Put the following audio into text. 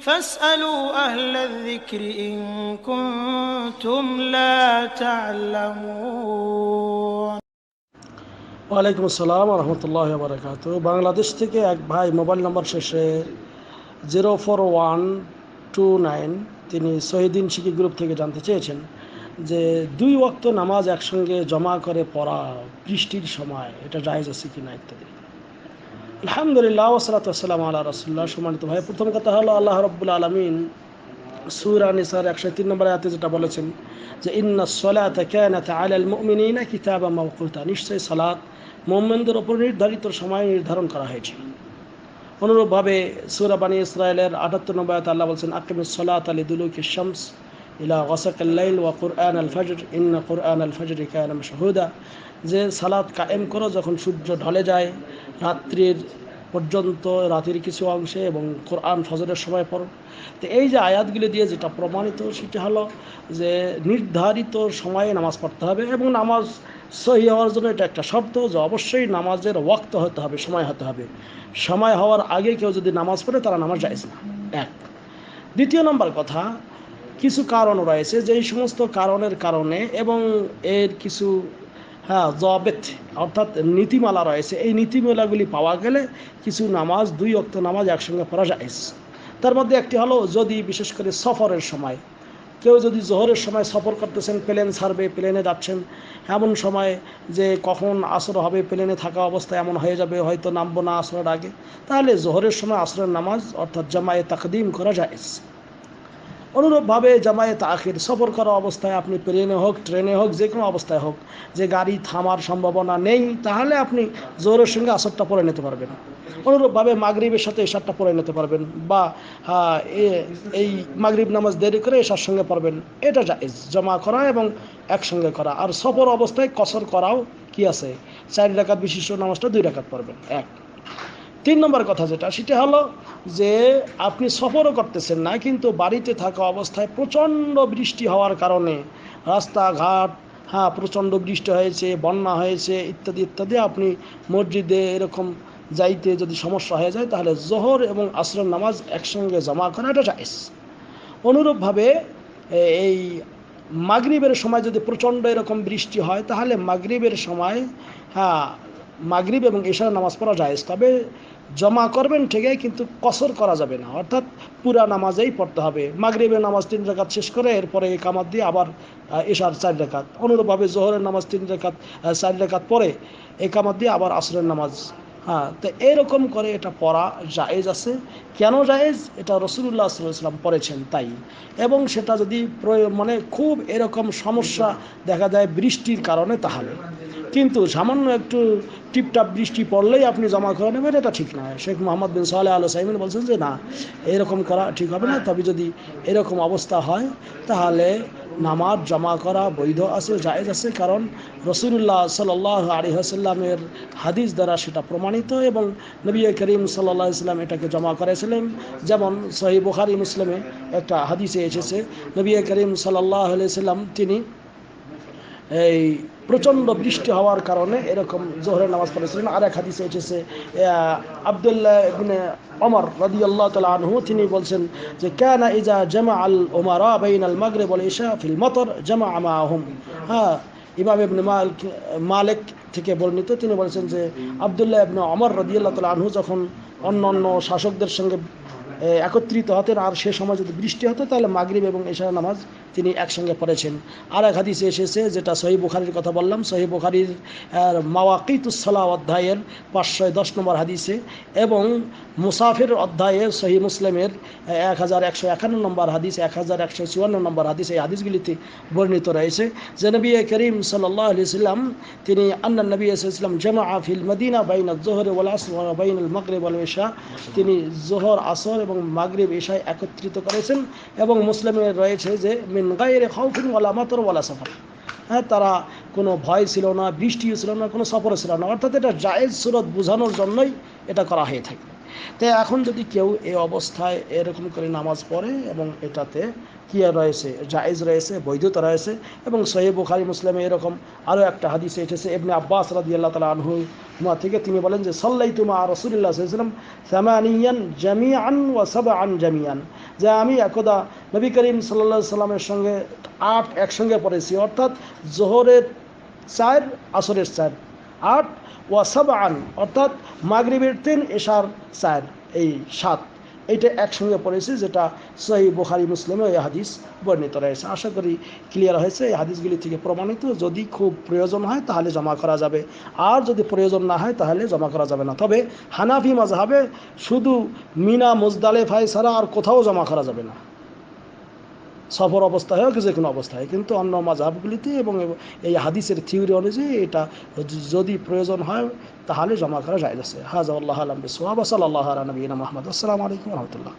فاسألوا أهل الذكر إن كنتم لا تعلمون। ওয়ালাইকুম আসসালাম রহমতুল্লাহ বারকাত। বাংলাদেশ থেকে এক ভাই মোবাইল নম্বর শেষে 04129 তিনি শহীদিন শিক্ষি গ্রুপ থেকে জানতে চেয়েছেন যে 2 ওয়াক্ত নামাজ একসঙ্গে জমা করে পড়া বৃষ্টির সময় এটা জায়েজ আছে কিনা ইত্যাদি। আলহামদুলিল্লাহ ওয়াসসালাতু ওয়াসসালামু আলা রাসূলিল্লাহ। সম্মানিত ভাই, প্রথম কথা হলো আল্লাহ রাব্বুল আলামিন সূরা নিসার 103 নম্বর আয়াতে যেটা বলেছেন যে ইন্নাস সালাতা কানাত আলাল মুমিনিনা কিতাবাম মাওকুতা, নিশ্চয়ই সালাত মুমিনদের উপর নির্ধারিত সময় নির্ধারণ করা হয়েছে। অনুরূপভাবে সূরা বানী ইসরাঈলের 78 নম্বর আয়াতে আল্লাহ বলেছেন আকিমিস সালাতা লিদুলুকিশ শামস ইলা গাসাকিল লাইল ওয়া কুরআনাল ফজর ইন্না কুরআনাল ফজরি কানা মাশহুদা, যে সালাত কায়েম করো যখন সূর্য ঢলে যায় রাত্রির পর্যন্ত, রাতের কিছু অংশে, এবং কোরআন ফজরের সময় পড়ো। তো এই যে আয়াতগুলি দিয়ে যেটা প্রমাণিত সেটা হলো যে নির্ধারিত সময়ে নামাজ পড়তে হবে, এবং নামাজ সহি হওয়ার জন্য এটা একটা শর্ত যে অবশ্যই নামাজের ওয়াক্ত হতে হবে, সময় হতে হবে। সময় হওয়ার আগে কেউ যদি নামাজ পড়ে তারা নামাজ জায়েজ না। এক। দ্বিতীয় নম্বর কথা, কিছু কারণ রয়েছে যেই সমস্ত কারণের কারণে এবং এর কিছু জবেত অর্থাৎ নীতিমালা রয়েছে, এই নীতিমালাগুলি পাওয়া গেলে কিছু নামাজ 2 ওয়াক্ত নামাজ একসঙ্গে পড়া জায়েজ। তার মধ্যে একটি হলো যদি বিশেষ করে সফরের সময় কেউ যদি জোহরের সময় সফর করতেছেন, প্লেন ছাড়বে, প্লেনে যাচ্ছেন, এমন সময় যে কখন আসর হবে, প্লেনে থাকা অবস্থায় এমন হয়ে যাবে হয়তো নামবো না আসরের আগে, তাহলে জোহরের সময় আসরের নামাজ অর্থাৎ জামায়ে তাকদিম করা জায়েজ। অনুরূপভাবে জামায়ে তাখির সফর করা অবস্থায় আপনি প্লেনে হোক ট্রেনে হোক যে কোনো অবস্থায় হোক যে গাড়ি থামার সম্ভাবনা নেই, তাহলে আপনি জোহরের সঙ্গে আসরটা পড়ে নিতে পারবেন। অনুরূপভাবে মাগরিবের সাথে এশারটা পড়ে নিতে পারবেন, বা এই মাগরিব নামাজ দেরি করে এশার সঙ্গে পড়বেন, এটা জায়েজ জমা করা এবং একসঙ্গে করা। আর সফর অবস্থায় কসর করাও কি আছে, 4 রাকাত বিশিষ্ট নামাজটা 2 রাকাত পড়বেন। 1। 3 নম্বর কথা যেটা সেটা হলো যে আপনি সফরও করতেছেন না, কিন্তু বাড়িতে থাকা অবস্থায় প্রচণ্ড বৃষ্টি হওয়ার কারণে রাস্তাঘাট প্রচণ্ড বৃষ্টি হয়েছে, বন্যা হয়েছে ইত্যাদি ইত্যাদি, আপনি মসজিদে এরকম যাইতে যদি সমস্যা হয়ে যায় তাহলে জোহর এবং আসরের নামাজ একসঙ্গে জমা করা এটা জায়েজ। অনুরূপভাবে এই মাগরিবের সময় যদি প্রচণ্ড এরকম বৃষ্টি হয় তাহলে মাগরিবের সময় মাগরিব এবং এশার নামাজ পড়া জায়েজ, তবে জমা করবেন ঠিকই কিন্তু কসর করা যাবে না, অর্থাৎ পুরা নামাজেই পড়তে হবে। মাগরিবের নামাজ 3 রাকাত শেষ করে এরপরে ইকামত দিয়ে আবার এশার 4 রাকাত, অনুরূপভাবে জোহরের নামাজ 3 রাকাত 4 রাকাত পরে ইকামত দিয়ে আবার আসরের নামাজ। তো এরকম করে এটা পড়া জায়েজ আছে। কেন জায়েজ? এটা রাসূলুল্লাহ সাল্লাল্লাহু আলাইহি ওয়াসাল্লাম পড়েছেন তাই। এবং সেটা যদি মানে খুব এরকম সমস্যা দেখা যায় বৃষ্টির কারণে তাহলে, কিন্তু সামান্য একটু টিপটাপ বৃষ্টি পড়লেই আপনি জমা করে নেবেন, এটা ঠিক না। শেখ মোহাম্মদ বিন সালেহ আল উসাইমিন বলছেন যে না, এরকম করা ঠিক হবে না। তবে যদি এরকম অবস্থা হয় তাহলে নামাজ জমা করা বৈধ আছে, জায়েজ আছে, কারণ রাসূলুল্লাহ সাল্লাল্লাহু আলাইহি ওয়াসাল্লামের হাদিস দ্বারা সেটা প্রমাণিত, এবং নবী করিম সাল্লাল্লাহু আলাইহি ওয়াসাল্লাম এটাকে জমা করেছিলেন। যেমন সহিহ বুখারী মুসলিমে একটা হাদিসে এসেছে, নবী করিম সাল্লাল্লাহু আলাইহি ওয়াসাল্লাম তিনি এই প্রচণ্ড বৃষ্টি হওয়ার কারণে এরকম জোহরের নামাজ পড়েছিলেন। আর এক হাদিসে এসেছে আব্দুল্লাহ ইবনে ওমর রাদিয়াল্লাহু তাআলা আনহু তিনি বলছেন যে কানা ইজা জামা আল উমারা বাইনাল মাগরিব ওয়াল ইশা ফিল মতর জামা মাআহুম। ইমাম ইবনে মালিক থেকে বর্ণিত, তিনি বলেছেন যে আব্দুল্লাহ ইবনে ওমর রাদিয়াল্লাহু তাআলা আনহু যখন অন্যান্য শাসকদের সঙ্গে একত্রিত হতেন আর সে সময় যদি বৃষ্টি হতো তাহলে মাগরিব এবং এশার নামাজ তিনি একসঙ্গে পড়েছেন। আর এক হাদিসে এসেছে যেটা সহিহ বুখারীর কথা বললাম, সহিহ বুখারীর মাওয়াকিতুস সালাহ অধ্যায়ের 510 নম্বর হাদিসে, এবং মুসাফির অধ্যায়ে সহিহ মুসলিমের 1151 নম্বর হাদিস, 1154 নম্বর হাদিস, এই হাদিসগুলিতে বর্ণিত রয়েছে যে নবী করিম সাল্লাল্লাহু আলাইহি ওয়াসাল্লাম তিনি আন্না নবী সাল্লাল্লাহু আলাইহি ওয়াসাল্লাম জামাআ ফিল মদিনা বাইনা যুহর ওয়াল আসর ওয়া বাইনাল মাগরিব ওয়াল ইশা, তিনি যোহর আসর এবং মাগরিব ইশা একত্রিত করেছেন। এবং মুসলিমে রয়েছে যে মিন গায়রি খাউফিন ওয়ালা মাতর ওয়ালা সফর, তারা কোনো ভয় ছিল না, বৃষ্টিও ছিল না, কোনো সফরও ছিল না, অর্থাৎ এটা জায়েজ সুরত বোঝানোর জন্যই এটা করা হয়ে থাকে। তাই এখন যদি কেউ এই অবস্থায় এরকম করে নামাজ পড়ে এবং এটাতে কি রয়েছে, জায়েজ রয়েছে, বৈধতা রয়েছে। এবং সহিহ বুখারী মুসলিমে এরকম আরও একটা হাদিসে এসেছে ইবনে আব্বাস রাদিয়াল্লাহু তাআলা আনহু থেকে, তিনি বলেন যে সাল্লাইতু মা রাসূলিল্লাহ সাল্লাল্লাহু আলাইহি ওয়াসাল্লাম সামানিয়ান জামিআন ওয়া সাবআন জামিআন, যে আমি একদা নবী করিম সাল্লাল্লাহু আলাইহি সাল্লামের সঙ্গে 8 একসঙ্গে পড়েছি, অর্থাৎ জোহরের 4, আসরের 4, 8 ওয়া সাবআন অর্থাৎ মাগরিবের 3, এশার 4, এই 7, এইটা একসঙ্গে পড়েছি, যেটা সহিহ বুখারী মুসলিমে এই হাদিস বর্ণিত রয়েছে। আশা করি ক্লিয়ার হয়েছে। এই হাদিসগুলি থেকে প্রমাণিত যদি খুব প্রয়োজন হয় তাহলে জমা করা যাবে, আর যদি প্রয়োজন না হয় তাহলে জমা করা যাবে না। তবে হানাফি মাযহাবে শুধু মিনা মুজদালিফায় ছাড়া আর কোথাও জমা করা যাবে না, সফর অবস্থায় হোক যে কোনো অবস্থায়। কিন্তু অন্য মাযহাবগুলিতে এবং এই হাদিসের থিওরি অনুযায়ী এটা যদি প্রয়োজন হয় তাহলে জমা করা জায়েজ আছে। হাযা আল্লাহু আ'লাম বিসওয়াব। সাল্লাল্লাহু আলা নবিয়িনা মুহাম্মদ। আসসালামু আলাইকুম ওয়া রাহমাতুল্লাহ।